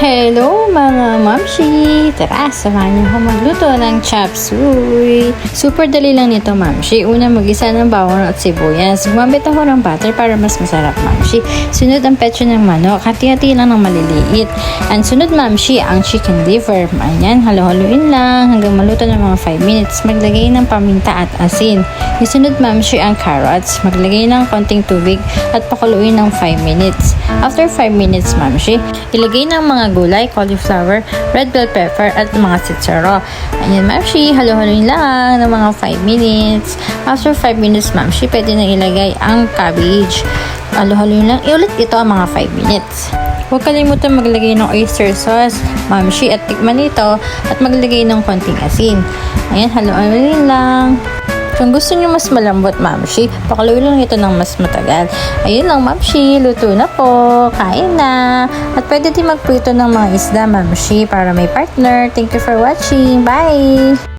Hello mga mamshi! Tara, samahan niyo ako magluto ng chop suey. Super dali lang nito mamshi. Una, mag-isa ng bawang at sibuyas. Gumamit ako ng butter para mas masarap mamshi. Sunod ang petso ng manok. Hati-hati lang ng maliliit. And sunod mamshi, ang chicken liver. Ayan, halo-haloin lang hanggang maluto ng mga 5 minutes. Maglagay ng paminta at asin. Isunod mamshi ang carrots. Maglagay ng konting tubig at pakuluin ng 5 minutes. After 5 minutes mamshi, ilagay ng mga gulay, cauliflower, red bell pepper, at mga sitsaro. Ayan, mamshi, halo-haloin lang ng mga 5 minutes. After 5 minutes, mamshi, pwede na ilagay ang cabbage. Halo-haloin lang. Iulit ito ang mga 5 minutes. Huwag kalimutan maglagay ng oyster sauce, mamshi, at tikman ito, at maglagay ng konting asin. Ayan, halo-haloin lang. Kung gusto niyo mas malambot, mamshi, pakuloy lang ito ng mas matagal. Ayun lang, mamshi, luto na po. Kain na. At pwede din magprito ng mga isda, mamshi, para may partner. Thank you for watching. Bye!